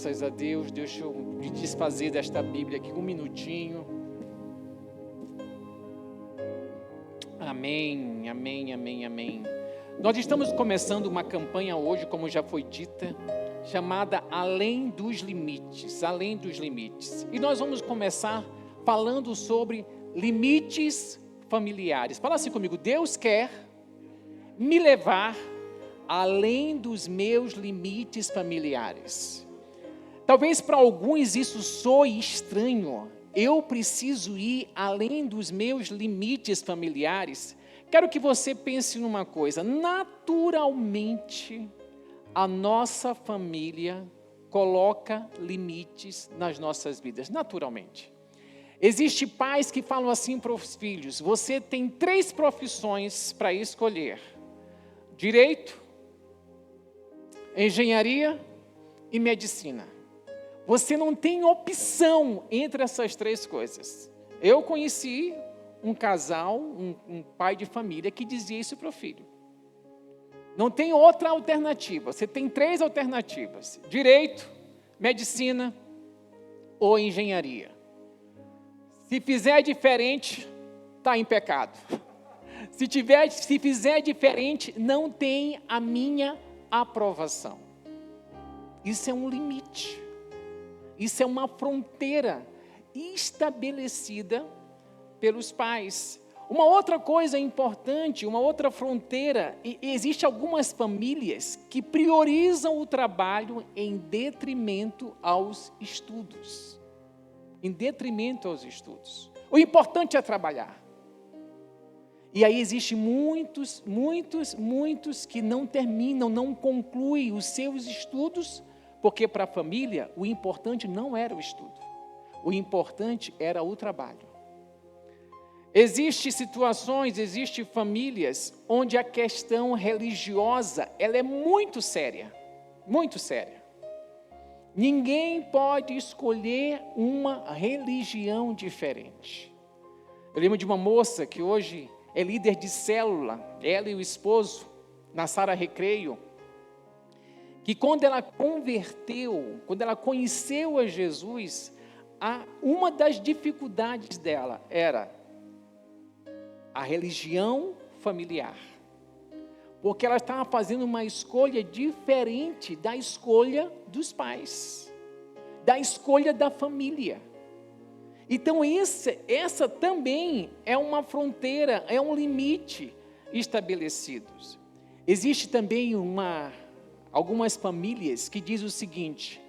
Graças a Deus. Deixa eu me desfazer desta Bíblia aqui um minutinho. Amém, amém, amém, amém. Nós estamos começando uma campanha hoje, como já foi dita, chamada Além dos Limites, Além dos Limites. E nós vamos começar falando sobre limites familiares. Fala assim comigo: Deus quer me levar além dos meus limites familiares. Talvez para alguns isso soe estranho. Eu preciso ir além dos meus limites familiares. Quero que você pense numa coisa. Naturalmente, a nossa família coloca limites nas nossas vidas. Naturalmente. Existem pais que falam assim para os filhos: você tem 3 profissões para escolher: direito, engenharia e medicina. Você não tem opção entre essas 3 coisas. Eu conheci um casal, um pai de família que dizia isso para o filho. Não tem outra alternativa. Você tem 3 alternativas: direito, medicina ou engenharia. Se fizer diferente, está em pecado. Se fizer diferente, não tem a minha aprovação. Isso é um limite. Isso é uma fronteira estabelecida pelos pais. Uma outra coisa importante, uma outra fronteira, existe algumas famílias que priorizam o trabalho em detrimento aos estudos. Em detrimento aos estudos. O importante é trabalhar. E aí existem muitos que não terminam, não concluem os seus estudos, porque para a família o importante não era o estudo. O importante era o trabalho. Existem situações, existem famílias onde a questão religiosa, ela é muito séria. Muito séria. Ninguém pode escolher uma religião diferente. Eu lembro de uma moça que hoje é líder de célula, ela e o esposo, na Sara Recreio, que quando ela converteu, quando ela conheceu a Jesus, uma das dificuldades dela era a religião familiar. Porque ela estava fazendo uma escolha diferente da escolha dos pais, da escolha da família. Então essa também é uma fronteira, é um limite estabelecido. Existe também algumas famílias que dizem o seguinte: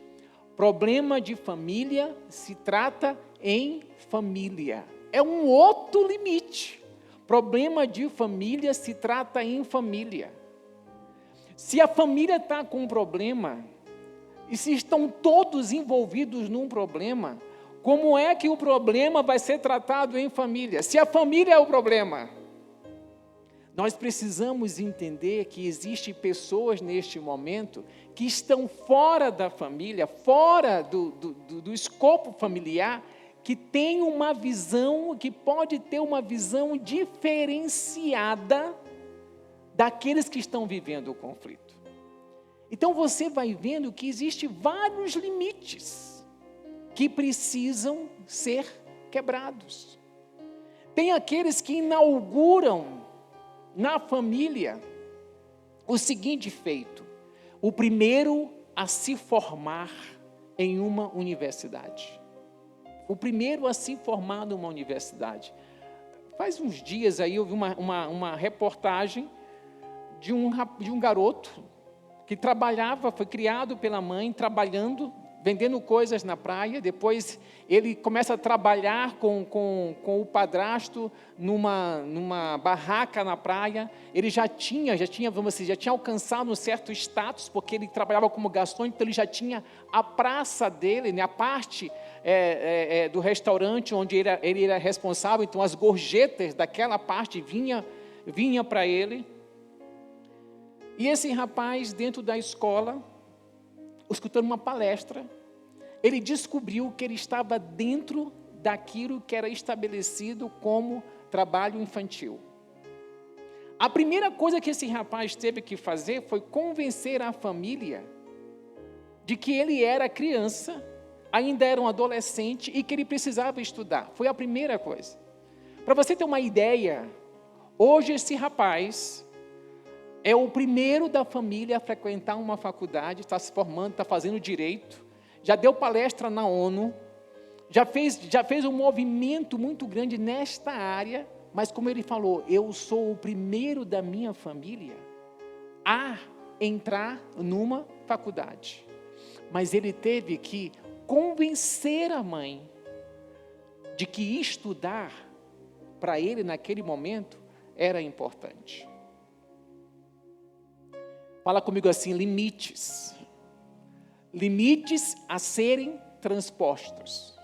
problema de família se trata em família. É um outro limite. Problema de família se trata em família. Se a família está com um problema, e se estão todos envolvidos num problema, como é que o problema vai ser tratado em família? Se a família é o problema, nós precisamos entender que existem pessoas neste momento que estão fora da família, fora do escopo familiar, que tem uma visão, que pode ter uma visão diferenciada daqueles que estão vivendo o conflito. Então você vai vendo que existem vários limites que precisam ser quebrados. Tem aqueles que inauguram na família o seguinte feito: o primeiro a se formar em uma universidade. O primeiro a se formar numa universidade. Faz uns dias aí eu vi uma reportagem de um garoto que trabalhava, foi criado pela mãe, trabalhando, vendendo coisas na praia. Depois ele começa a trabalhar com o padrasto numa barraca na praia. Ele já tinha alcançado um certo status, porque ele trabalhava como garçom, então ele já tinha a praça dele, né, a parte do restaurante onde ele era responsável. Então as gorjetas daquela parte vinha para ele. E esse rapaz, dentro da escola, escutando uma palestra, ele descobriu que ele estava dentro daquilo que era estabelecido como trabalho infantil. A primeira coisa que esse rapaz teve que fazer foi convencer a família de que ele era criança, ainda era um adolescente e que ele precisava estudar. Foi a primeira coisa. Para você ter uma ideia, hoje esse rapaz é o primeiro da família a frequentar uma faculdade, está se formando, está fazendo direito, já deu palestra na ONU, já fez um movimento muito grande nesta área, mas como ele falou, eu sou o primeiro da minha família a entrar numa faculdade. Mas ele teve que convencer a mãe de que estudar, para ele naquele momento, era importante. Fala comigo assim, limites. Limites a serem transpostos.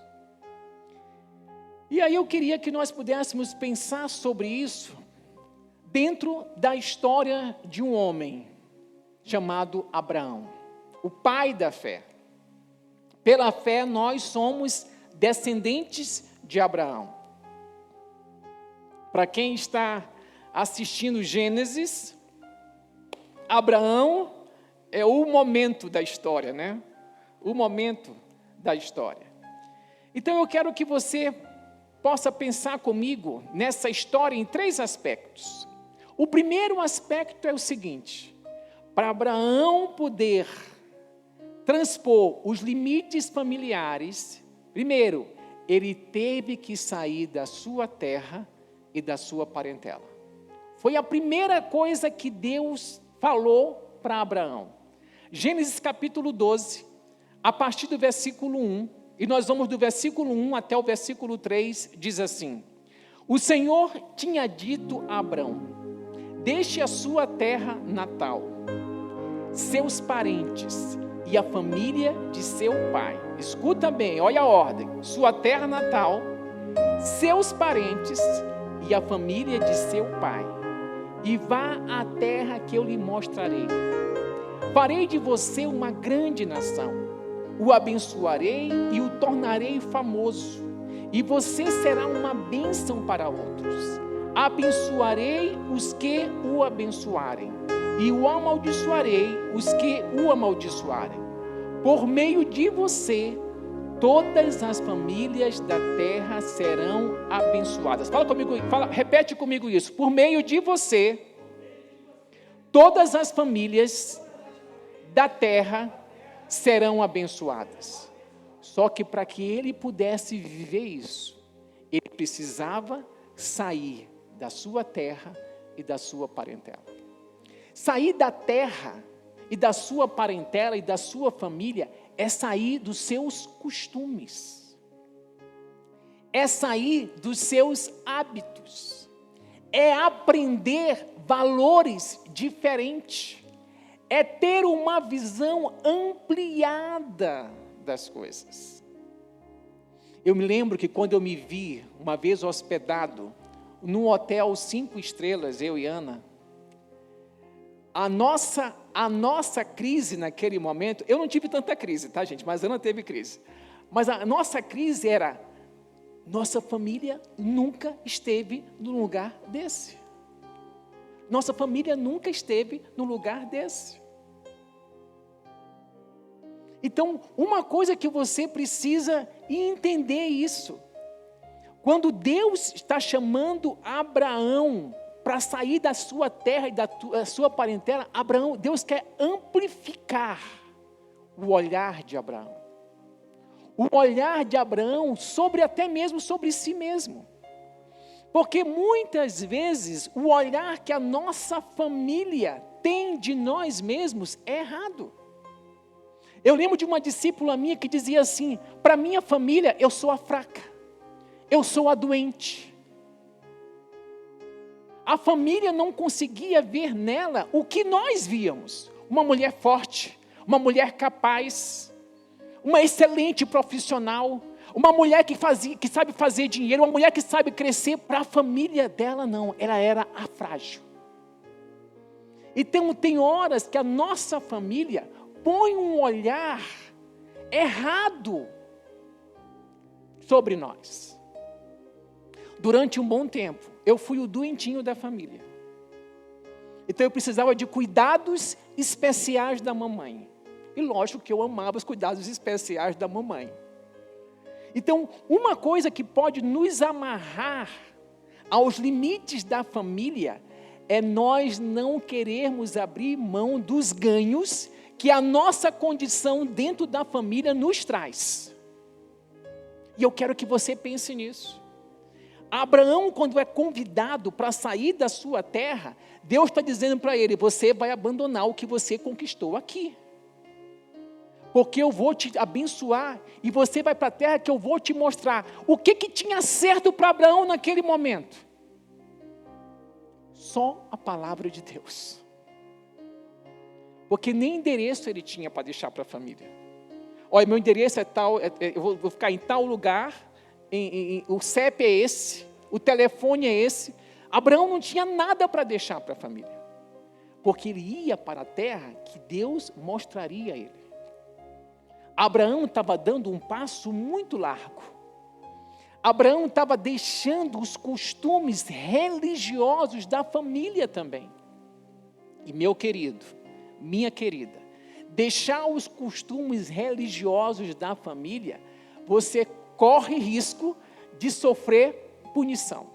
E aí eu queria que nós pudéssemos pensar sobre isso dentro da história de um homem chamado Abraão, o pai da fé. Pela fé nós somos descendentes de Abraão. Para quem está assistindo Gênesis, Abraão é o momento da história, né? O momento da história. Então eu quero que você possa pensar comigo nessa história em 3 aspectos. O primeiro aspecto é o seguinte: para Abraão poder transpor os limites familiares, primeiro, ele teve que sair da sua terra e da sua parentela. Foi a primeira coisa que Deus falou para Abraão. Gênesis capítulo 12, a partir do versículo 1, e nós vamos do versículo 1 até o versículo 3, diz assim: o Senhor tinha dito a Abraão: deixe a sua terra natal, seus parentes e a família de seu pai. Escuta bem, olha a ordem: sua terra natal, seus parentes e a família de seu pai, e vá à terra que eu lhe mostrarei. Farei de você uma grande nação, o abençoarei e o tornarei famoso, e você será uma bênção para outros. Abençoarei os que o abençoarem, e o amaldiçoarei os que o amaldiçoarem. Por meio de você, todas as famílias da terra serão abençoadas. Fala comigo, repete comigo isso. Por meio de você, todas as famílias da terra serão abençoadas. Só que para que ele pudesse viver isso, ele precisava sair da sua terra e da sua parentela. Sair da terra e da sua parentela e da sua família é sair dos seus costumes, é sair dos seus hábitos, é aprender valores diferentes, é ter uma visão ampliada das coisas. Eu me lembro que quando eu me vi uma vez hospedado num hotel 5 estrelas, eu e Ana, a nossa crise naquele momento, eu não tive tanta crise, tá, gente? Mas a Ana teve crise. Mas a nossa crise era, nossa família nunca esteve num lugar desse. Nossa família nunca esteve num lugar desse. Então, uma coisa que você precisa entender isso. Quando Deus está chamando Abraão para sair da sua terra e da sua parentela, Deus quer amplificar o olhar de Abraão. O olhar de Abraão até mesmo sobre si mesmo. Porque muitas vezes o olhar que a nossa família tem de nós mesmos é errado. Eu lembro de uma discípula minha que dizia assim: para minha família eu sou a fraca, eu sou a doente. A família não conseguia ver nela o que nós víamos: uma mulher forte, uma mulher capaz, uma excelente profissional, uma mulher que sabe fazer dinheiro, uma mulher que sabe crescer. Para a família dela não, ela era a frágil. Então tem horas que a nossa família põe um olhar errado sobre nós. Durante um bom tempo, eu fui o doentinho da família. Então eu precisava de cuidados especiais da mamãe. E lógico que eu amava os cuidados especiais da mamãe. Então, uma coisa que pode nos amarrar aos limites da família é nós não querermos abrir mão dos ganhos que a nossa condição dentro da família nos traz. E eu quero que você pense nisso. Abraão, quando é convidado para sair da sua terra, Deus está dizendo para ele: você vai abandonar o que você conquistou aqui. Porque eu vou te abençoar e você vai para a terra que eu vou te mostrar. O que tinha certo para Abraão naquele momento? Só a palavra de Deus. Porque nem endereço ele tinha para deixar para a família. Olha, meu endereço é tal, eu vou ficar em tal lugar, o CEP é esse, o telefone é esse. Abraão não tinha nada para deixar para a família. Porque ele ia para a terra que Deus mostraria a ele. Abraão estava dando um passo muito largo. Abraão estava deixando os costumes religiosos da família também. E meu querido, minha querida, deixar os costumes religiosos da família, você corre risco de sofrer punição,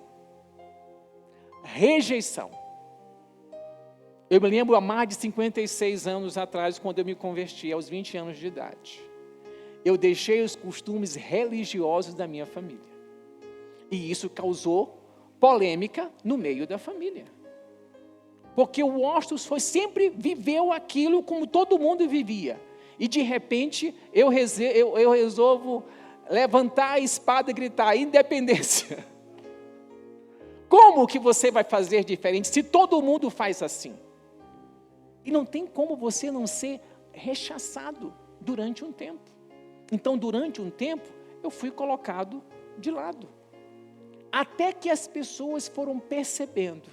rejeição. Eu me lembro há mais de 56 anos atrás, quando eu me converti, aos 20 anos de idade. Eu deixei os costumes religiosos da minha família. E isso causou polêmica no meio da família. Porque o Ostos sempre viveu aquilo como todo mundo vivia. E de repente eu resolvo levantar a espada e gritar: independência. Como que você vai fazer diferente se todo mundo faz assim? E não tem como você não ser rechaçado durante um tempo. Então, durante um tempo, eu fui colocado de lado. Até que as pessoas foram percebendo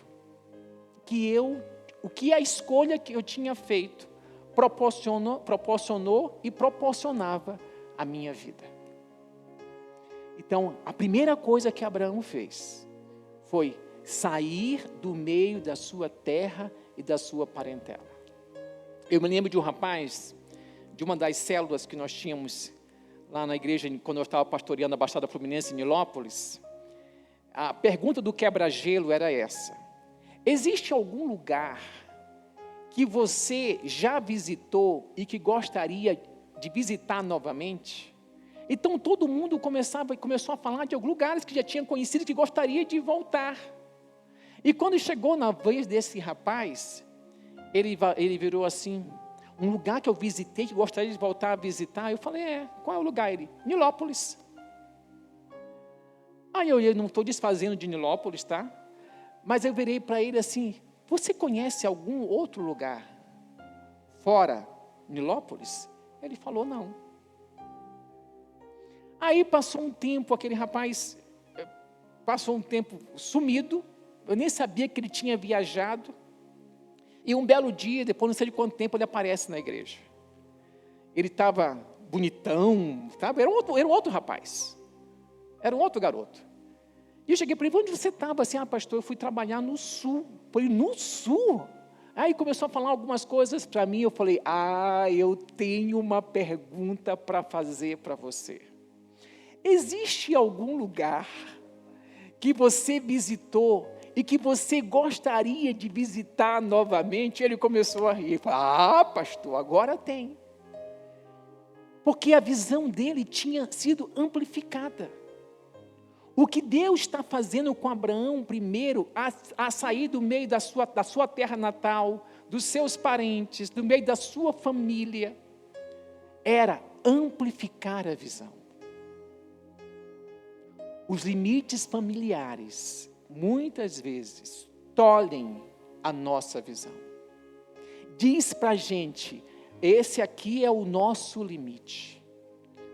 que a escolha que eu tinha feito proporcionou e proporcionava a minha vida. Então, a primeira coisa que Abraão fez foi sair do meio da sua terra e da sua parentela. Eu me lembro de um rapaz, de uma das células que nós tínhamos lá na igreja, quando eu estava pastoreando a Baixada Fluminense em Nilópolis. A pergunta do quebra-gelo era essa: existe algum lugar que você já visitou e que gostaria de visitar novamente? Então todo mundo começou a falar de alguns lugares que já tinha conhecido, que gostaria de voltar. E quando chegou na vez desse rapaz, ele virou assim: um lugar que eu visitei, que gostaria de voltar a visitar. Eu falei: qual é o lugar? Ele: Nilópolis. Aí eu não estou desfazendo de Nilópolis, tá? Mas eu virei para ele assim: você conhece algum outro lugar fora Nilópolis? Ele falou: não. Aí passou um tempo, aquele rapaz passou um tempo sumido, eu nem sabia que ele tinha viajado. E um belo dia, depois não sei de quanto tempo, ele aparece na igreja. Ele estava bonitão, sabe? Era um outro rapaz. Era um outro garoto. E eu cheguei para ele: onde você estava? Assim: pastor, eu fui trabalhar no sul. Eu falei: no sul? Aí começou a falar algumas coisas para mim. Eu falei: eu tenho uma pergunta para fazer para você. Existe algum lugar que você visitou e que você gostaria de visitar novamente? Ele começou a rir. Ele falou: pastor, agora tem. Porque a visão dele tinha sido amplificada. O que Deus está fazendo com Abraão, primeiro, a sair do meio da sua terra natal, dos seus parentes, do meio da sua família, era amplificar a visão. Os limites familiares, muitas vezes, tolhem a nossa visão. Diz para a gente: esse aqui é o nosso limite.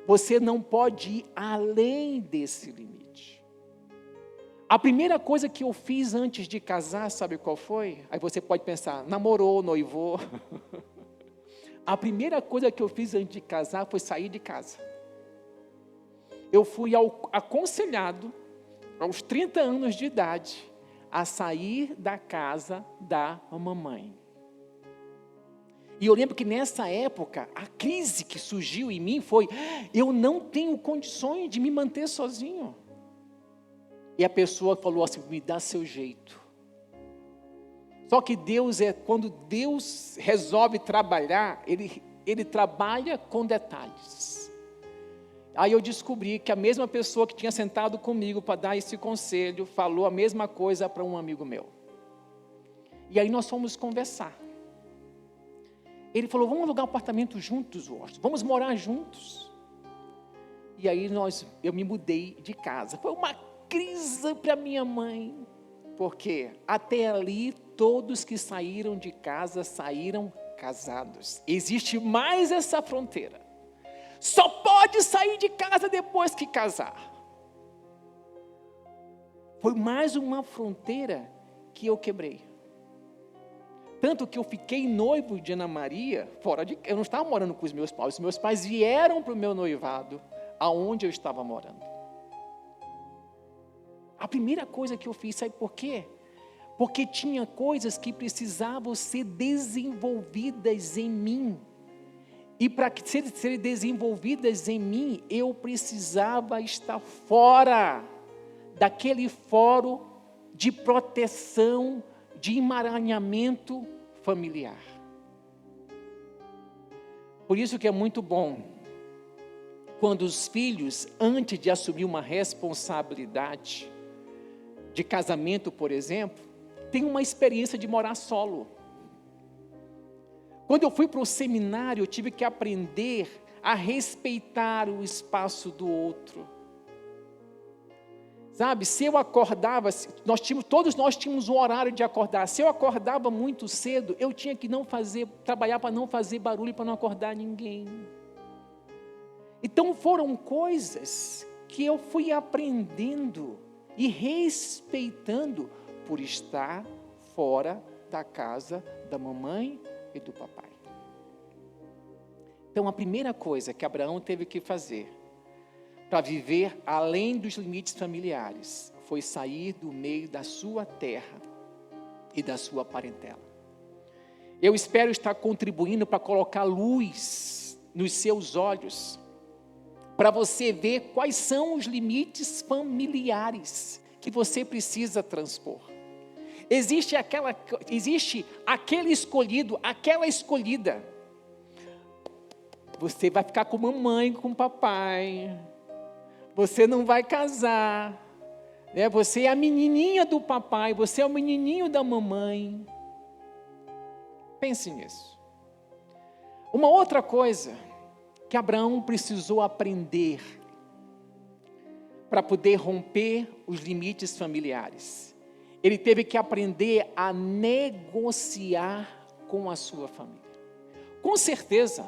Você não pode ir além desse limite. A primeira coisa que eu fiz antes de casar, sabe qual foi? Aí você pode pensar: namorou, noivou. A primeira coisa que eu fiz antes de casar foi sair de casa. Eu fui aconselhado, aos 30 anos de idade, a sair da casa da mamãe. E eu lembro que nessa época, a crise que surgiu em mim foi: eu não tenho condições de me manter sozinho. E a pessoa falou assim: me dá seu jeito. Só que quando Deus resolve trabalhar, Ele trabalha com detalhes. Aí eu descobri que a mesma pessoa que tinha sentado comigo para dar esse conselho, falou a mesma coisa para um amigo meu. E aí nós fomos conversar. Ele falou: vamos alugar um apartamento juntos, Washington, vamos morar juntos. E aí eu me mudei de casa. Foi uma crise para minha mãe, porque até ali todos que saíram de casa saíram casados. Existe mais essa fronteira. Só pode sair de casa depois que casar. Foi mais uma fronteira que eu quebrei. Tanto que eu fiquei noivo de Ana Maria, eu não estava morando com os meus pais. Os meus pais vieram para o meu noivado, aonde eu estava morando. A primeira coisa que eu fiz, sabe por quê? Porque tinha coisas que precisavam ser desenvolvidas em mim. E para serem desenvolvidas em mim, eu precisava estar fora daquele fórum de proteção, de emaranhamento familiar. Por isso que é muito bom, quando os filhos, antes de assumir uma responsabilidade de casamento, por exemplo, têm uma experiência de morar solo. Quando eu fui para o seminário, eu tive que aprender a respeitar o espaço do outro. Sabe, se eu acordava, todos nós tínhamos um horário de acordar. Se eu acordava muito cedo, eu tinha que trabalhar para não fazer barulho, para não acordar ninguém. Então foram coisas que eu fui aprendendo e respeitando por estar fora da casa da mamãe e do papai. Então a primeira coisa que Abraão teve que fazer para viver além dos limites familiares foi sair do meio da sua terra e da sua parentela. Eu espero estar contribuindo para colocar luz nos seus olhos, para você ver quais são os limites familiares que você precisa transpor. Existe aquele escolhido, aquela escolhida. Você vai ficar com mamãe, com papai. Você não vai casar. Né? Você é a menininha do papai, você é o menininho da mamãe. Pense nisso. Uma outra coisa que Abraão precisou aprender para poder romper os limites familiares. Ele teve que aprender a negociar com a sua família. Com certeza,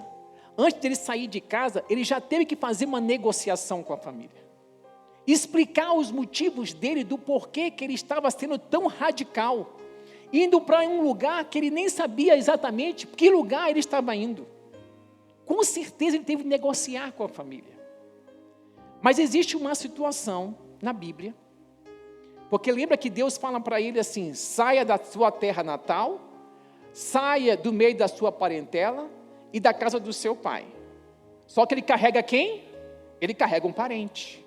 antes de ele sair de casa, ele já teve que fazer uma negociação com a família. Explicar os motivos dele, do porquê que ele estava sendo tão radical. Indo para um lugar que ele nem sabia exatamente que lugar ele estava indo. Com certeza ele teve que negociar com a família. Mas existe uma situação na Bíblia, porque lembra que Deus fala para ele assim: saia da sua terra natal, saia do meio da sua parentela e da casa do seu pai. Só que ele carrega quem? Ele carrega um parente.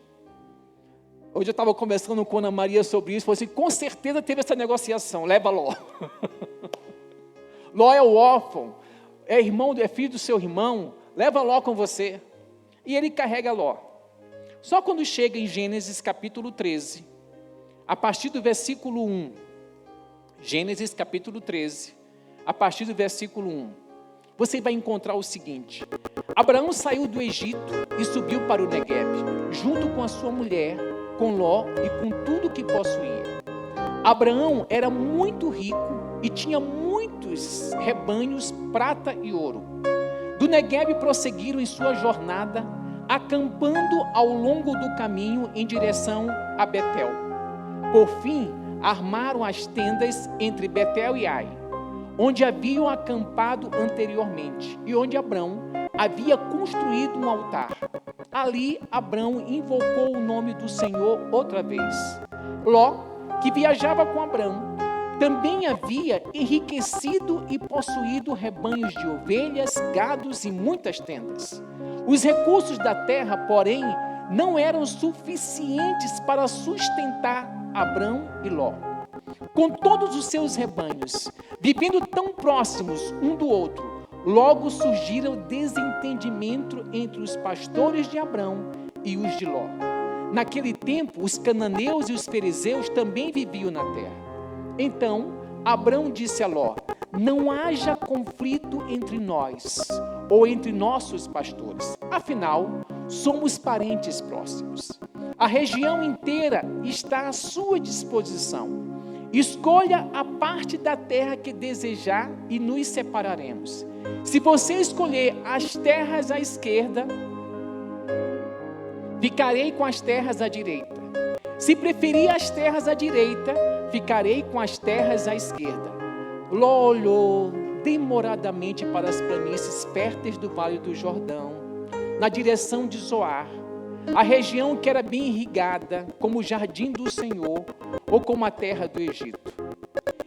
Hoje eu estava conversando com a Ana Maria sobre isso, falou assim: com certeza teve essa negociação, leva Ló. Ló é o órfão, é filho do seu irmão, leva Ló com você. E ele carrega Ló. Só quando chega em Gênesis capítulo 13, a partir do versículo 1, Gênesis capítulo 13, a partir do versículo 1, você vai encontrar o seguinte: Abraão saiu do Egito e subiu para o Negueb, junto com a sua mulher, com Ló e com tudo que possuía. Abraão era muito rico e tinha muitos rebanhos, prata e ouro. Do Negueb prosseguiram em sua jornada, acampando ao longo do caminho em direção a Betel. Por fim, armaram as tendas entre Betel e Ai, onde haviam acampado anteriormente, e onde Abraão havia construído um altar. Ali, Abraão invocou o nome do Senhor outra vez. Ló, que viajava com Abraão, também havia enriquecido e possuído rebanhos de ovelhas, gados e muitas tendas. Os recursos da terra, porém, não eram suficientes para sustentar Abrão e Ló. Com todos os seus rebanhos, vivendo tão próximos um do outro, logo surgiram desentendimento entre os pastores de Abrão e os de Ló. Naquele tempo, os cananeus e os fariseus também viviam na terra. Então, Abrão disse a Ló: não haja conflito entre nós ou entre nossos pastores. Afinal, somos parentes próximos. A região inteira está à sua disposição. Escolha a parte da terra que desejar e nos separaremos. Se você escolher as terras à esquerda, ficarei com as terras à direita. Se preferir as terras à direita, ficarei com as terras à esquerda. Ló olhou demoradamente para as planícies férteis do Vale do Jordão, na direção de Zoar, a região que era bem irrigada, como o jardim do Senhor, ou como a terra do Egito.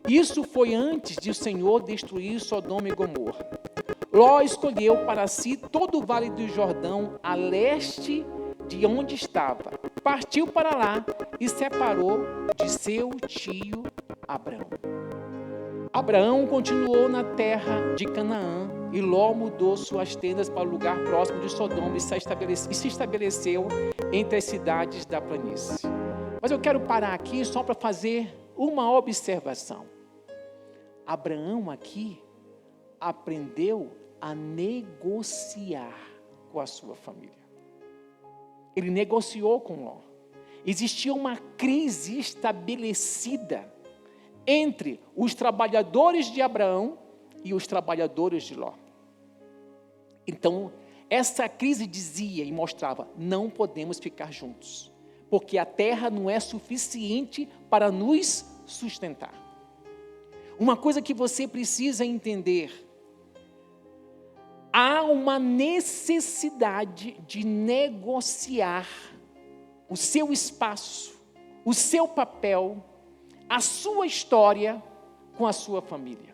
Isso foi antes de o Senhor destruir Sodoma e Gomorra. Ló escolheu para si todo o Vale do Jordão, a leste de onde estava. Partiu para lá e separou de seu tio Abrão. Abraão continuou na terra de Canaã e Ló mudou suas tendas para o lugar próximo de Sodoma e se estabeleceu entre as cidades da planície. Mas eu quero parar aqui só para fazer uma observação. Abraão aqui aprendeu a negociar com a sua família. Ele negociou com Ló. Existia uma crise estabelecida entre os trabalhadores de Abraão e os trabalhadores de Ló. Então, essa crise dizia e mostrava: não podemos ficar juntos, porque a terra não é suficiente para nos sustentar. Uma coisa que você precisa entender: há uma necessidade de negociar o seu espaço, o seu papel, a sua história com a sua família,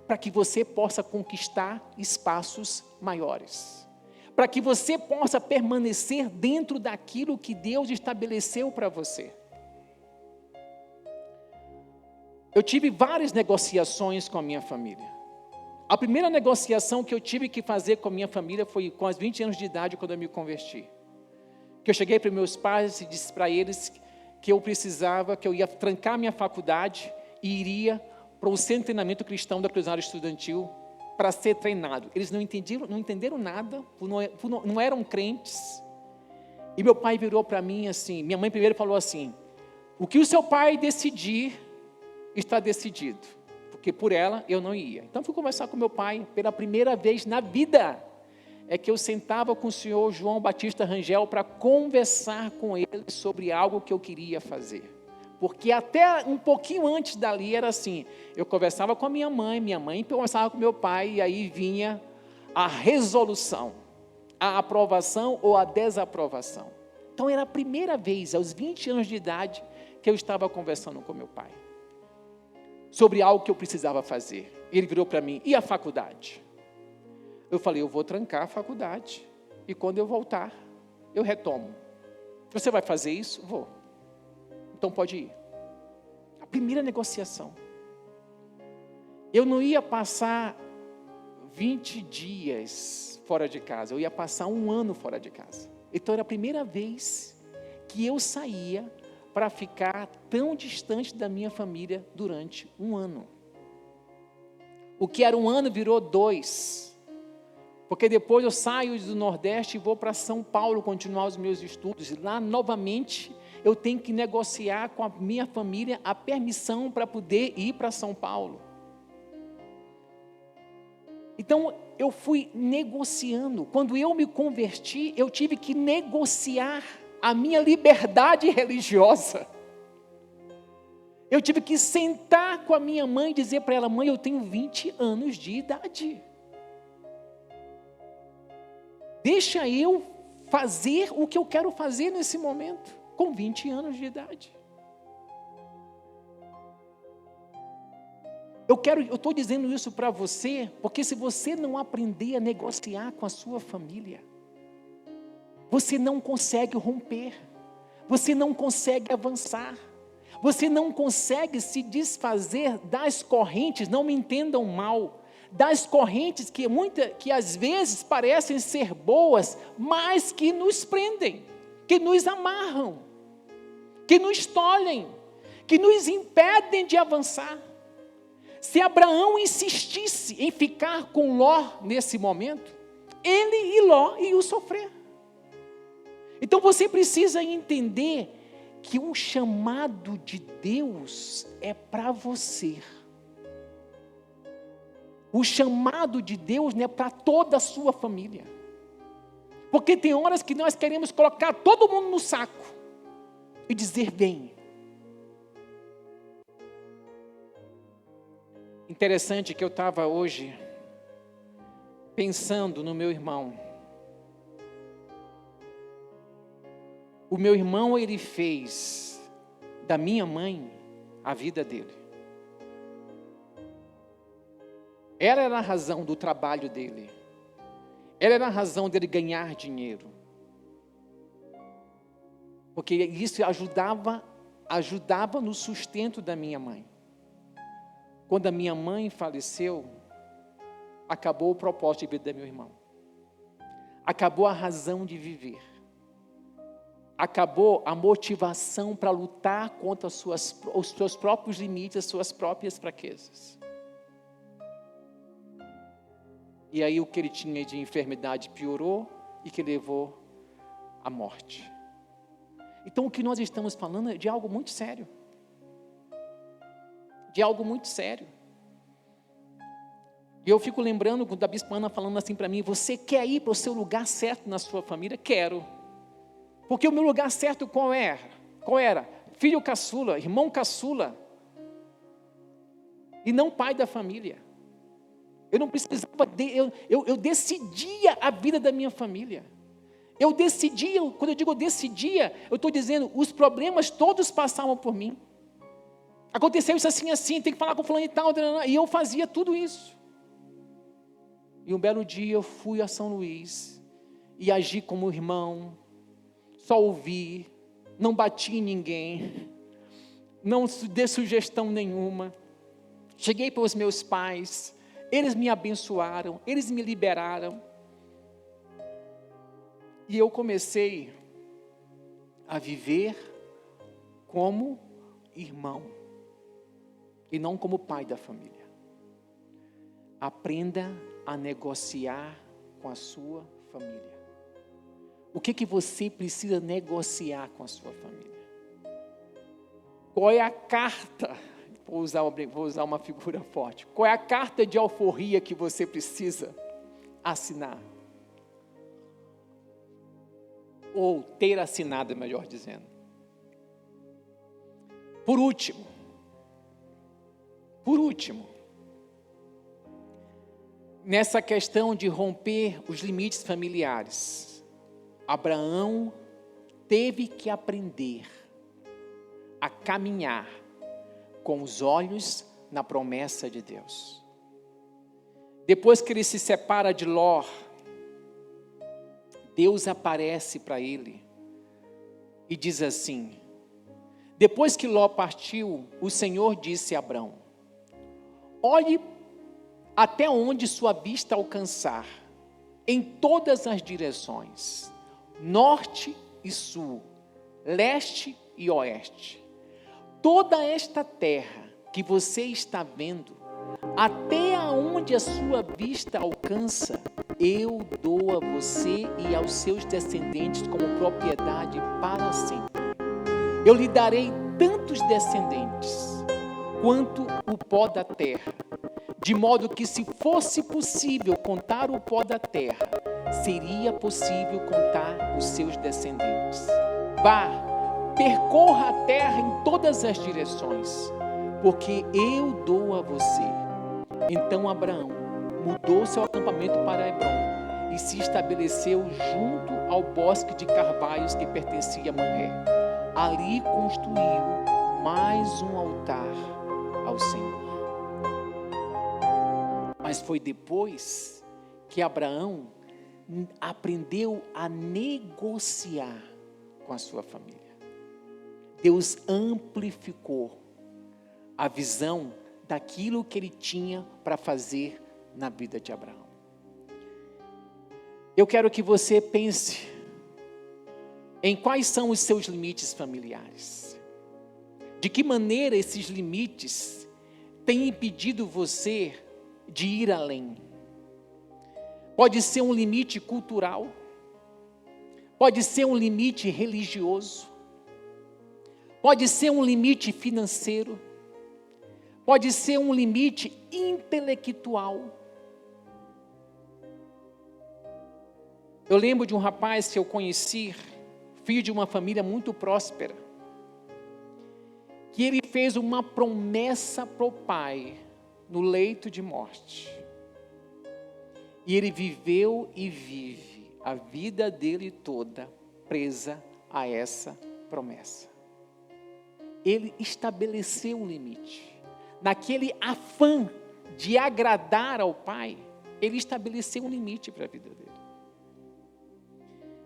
para que você possa conquistar espaços maiores, para que você possa permanecer dentro daquilo que Deus estabeleceu para você. Eu tive várias negociações com a minha família. A primeira negociação que eu tive que fazer com a minha família foi com os 20 anos de idade, quando eu me converti. Que eu cheguei para meus pais e disse para eles que eu precisava, que eu ia trancar minha faculdade e iria para o centro de treinamento cristão da Cruzada Estudantil para ser treinado. Eles não entenderam nada, não eram crentes. E meu pai virou para mim assim, minha mãe primeiro falou assim: o que o seu pai decidir, está decidido. Porque por ela eu não ia. Então fui conversar com meu pai, pela primeira vez na vida, é que eu sentava com o senhor João Batista Rangel para conversar com ele sobre algo que eu queria fazer. Porque até um pouquinho antes dali era assim, eu conversava com a minha mãe conversava com meu pai, e aí vinha a resolução, a aprovação ou a desaprovação. Então era a primeira vez, aos 20 anos de idade, que eu estava conversando com meu pai sobre algo que eu precisava fazer. Ele virou para mim: e a faculdade? Eu falei: eu vou trancar a faculdade, e quando eu voltar, eu retomo. Você vai fazer isso? Vou. Então pode ir. A primeira negociação. Eu não ia passar 20 dias fora de casa, eu ia passar 1 ano fora de casa. Então era a primeira vez que eu saía para ficar tão distante da minha família durante 1 ano. O que era 1 ano virou 2, porque depois eu saio do Nordeste e vou para São Paulo continuar os meus estudos, e lá novamente eu tenho que negociar com a minha família a permissão para poder ir para São Paulo. Então eu fui negociando. Quando eu me converti, eu tive que negociar a minha liberdade religiosa. Eu tive que sentar com a minha mãe e dizer para ela: mãe, eu tenho 20 anos de idade. Deixa eu fazer o que eu quero fazer nesse momento, com 20 anos de idade. Eu estou dizendo isso para você, porque se você não aprender a negociar com a sua família, você não consegue romper, você não consegue avançar, você não consegue se desfazer das correntes, não me entendam mal, das correntes que às vezes parecem ser boas, mas que nos prendem, que nos amarram, que nos tolhem, que nos impedem de avançar. Se Abraão insistisse em ficar com Ló nesse momento, ele e Ló iam sofrer. Então você precisa entender que o chamado de Deus é para você. O chamado de Deus não é para toda a sua família. Porque tem horas que nós queremos colocar todo mundo no saco e dizer: vem. Interessante que eu estava hoje pensando no meu irmão. O meu irmão, ele fez da minha mãe a vida dele. Ela era a razão do trabalho dele. Ela era a razão dele ganhar dinheiro. Porque isso ajudava no sustento da minha mãe. Quando a minha mãe faleceu, acabou o propósito de vida do meu irmão. Acabou a razão de viver. Acabou a motivação para lutar contra os seus próprios limites, as suas próprias fraquezas. E aí o que ele tinha de enfermidade piorou e que levou à morte. Então o que nós estamos falando é de algo muito sério. De algo muito sério. E eu fico lembrando da Bispa Ana falando assim para mim: você quer ir para o seu lugar certo na sua família? Quero. Porque o meu lugar certo qual era? Filho caçula, irmão caçula. E não pai da família. Eu não precisava, eu decidia a vida da minha família. Eu decidia, quando eu digo decidia, eu estou dizendo, os problemas todos passavam por mim. Aconteceu isso assim, tem que falar com fulano e tal, e eu fazia tudo isso. E um belo dia eu fui a São Luís, e agi como irmão, só ouvi, não bati em ninguém, não dei sugestão nenhuma. Cheguei para os meus pais, eles me abençoaram, eles me liberaram. E eu comecei a viver como irmão, e não como pai da família. Aprenda a negociar com a sua família. O que você precisa negociar com a sua família? Qual é a carta? Vou usar uma figura forte. Qual é a carta de alforria que você precisa assinar? Ou ter assinado, melhor dizendo. Por último, nessa questão de romper os limites familiares, Abraão teve que aprender a caminhar com os olhos na promessa de Deus. Depois que ele se separa de Ló, Deus aparece para ele e diz assim: depois que Ló partiu, o Senhor disse a Abraão: olhe até onde sua vista alcançar, em todas as direções, norte e sul, leste e oeste. Toda esta terra que você está vendo, até aonde a sua vista alcança, eu dou a você e aos seus descendentes como propriedade para sempre. Eu lhe darei tantos descendentes quanto o pó da terra, de modo que, se fosse possível contar o pó da terra, seria possível contar os seus descendentes. Vá, percorra a terra em todas as direções, porque eu dou a você. Então Abraão mudou seu acampamento para Hebrom e se estabeleceu junto ao bosque de carvalhos que pertencia a Mamré. Ali construiu mais um altar ao Senhor. Mas foi depois que Abraão aprendeu a negociar com a sua família. Deus amplificou a visão daquilo que ele tinha para fazer na vida de Abraão. Eu quero que você pense em quais são os seus limites familiares. De que maneira esses limites têm impedido você de ir além? Pode ser um limite cultural, pode ser um limite religioso, pode ser um limite financeiro, pode ser um limite intelectual. Eu lembro de um rapaz que eu conheci, filho de uma família muito próspera, que ele fez uma promessa para o pai no leito de morte. E ele viveu e vive a vida dele toda presa a essa promessa. Ele estabeleceu um limite. Naquele afã de agradar ao pai, ele estabeleceu um limite para a vida dele.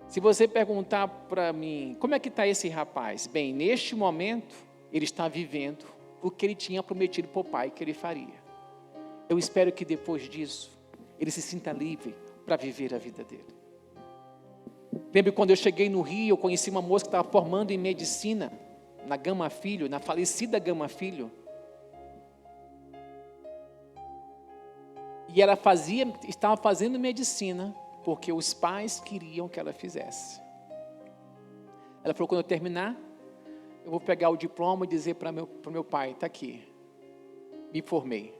Se você perguntar para mim, como é que está esse rapaz? Bem, neste momento, ele está vivendo o que ele tinha prometido para o pai que ele faria. Eu espero que depois disso, ele se sinta livre para viver a vida dele. Lembro quando eu cheguei no Rio, eu conheci uma moça que estava formando em medicina, na Gama Filho, na falecida Gama Filho. E ela estava fazendo medicina, porque os pais queriam que ela fizesse. Ela falou, quando eu terminar, eu vou pegar o diploma e dizer para meu pai, está aqui, me formei,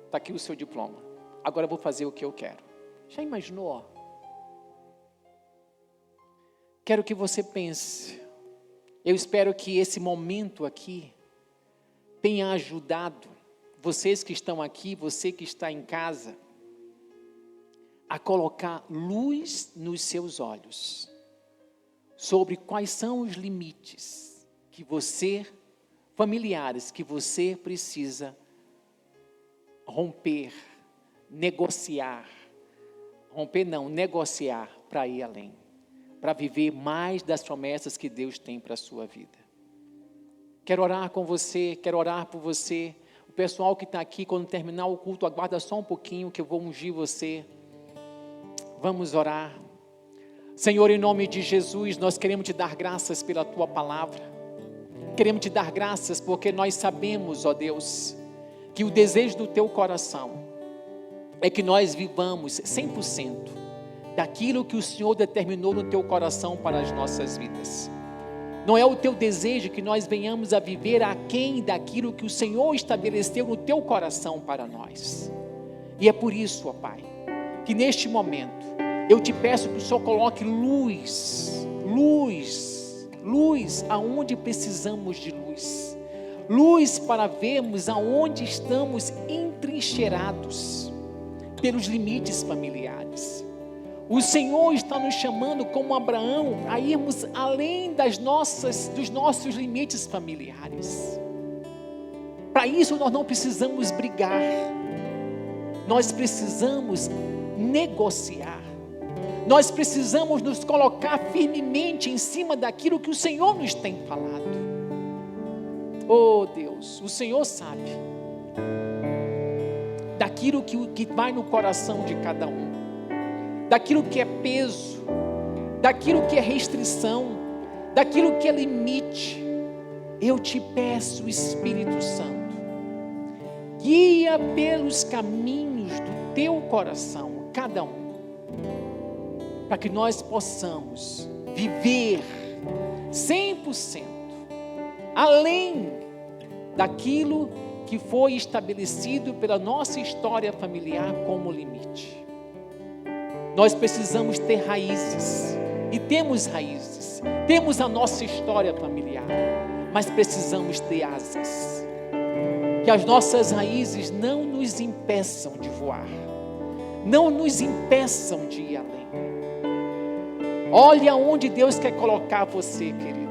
está aqui o seu diploma, agora eu vou fazer o que eu quero. Já imaginou? Quero que você pense, eu espero que esse momento aqui tenha ajudado vocês que estão aqui, você que está em casa, a colocar luz nos seus olhos, sobre quais são os limites que você, familiares, que você precisa romper, negociar para ir além, para viver mais das promessas que Deus tem para a sua vida. Quero orar com você, quero orar por você. O pessoal que está aqui, quando terminar o culto, aguarda só um pouquinho que eu vou ungir você. Vamos orar. Senhor, em nome de Jesus, nós queremos te dar graças pela tua palavra. Queremos te dar graças porque nós sabemos, ó Deus, que o desejo do teu coração é que nós vivamos 100% daquilo que o Senhor determinou no teu coração para as nossas vidas. Não é o teu desejo que nós venhamos a viver aquém daquilo que o Senhor estabeleceu no teu coração para nós. E é por isso, ó Pai, que neste momento eu te peço que o Senhor coloque luz aonde precisamos de luz. Luz para vermos aonde estamos entrincheirados pelos limites familiares. O Senhor está nos chamando como Abraão a irmos além dos nossos limites familiares. Para isso nós não precisamos brigar, nós precisamos negociar, nós precisamos nos colocar firmemente em cima daquilo que o Senhor nos tem falado. Oh Deus, o Senhor sabe daquilo que vai no coração de cada um, daquilo que é peso, daquilo que é restrição, daquilo que é limite. Eu te peço, Espírito Santo, guia pelos caminhos do teu coração, cada um, para que nós possamos viver 100% além daquilo que foi estabelecido pela nossa história familiar como limite. Nós precisamos ter raízes, e temos raízes, temos a nossa história familiar, mas precisamos ter asas, que as nossas raízes não nos impeçam de voar, não nos impeçam de ir além. Olhe aonde Deus quer colocar você, querido.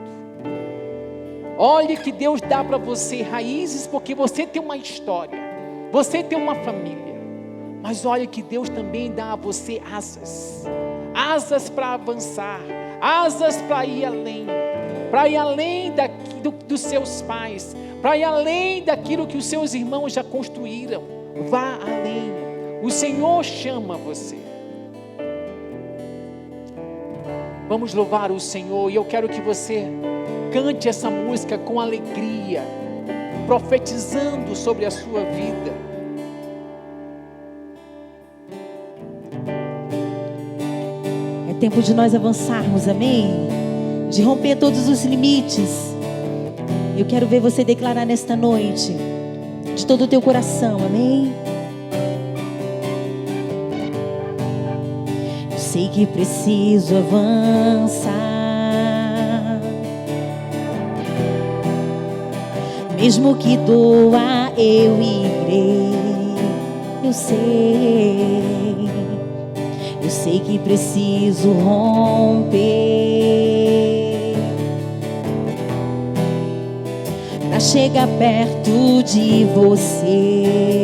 Olhe que Deus dá para você raízes, porque você tem uma história, você tem uma família, Mas olha que Deus também dá a você asas. Asas para avançar. Asas para ir além. Para ir além dos seus pais. Para ir além daquilo que os seus irmãos já construíram. Vá além. O Senhor chama você. Vamos louvar o Senhor. E eu quero que você cante essa música com alegria, profetizando sobre a sua vida. É tempo de nós avançarmos, amém? De romper todos os limites. Eu quero ver você declarar nesta noite, de todo o teu coração, amém? Eu sei que preciso avançar, mesmo que doa, eu irei. Eu sei que preciso romper pra chegar perto de você.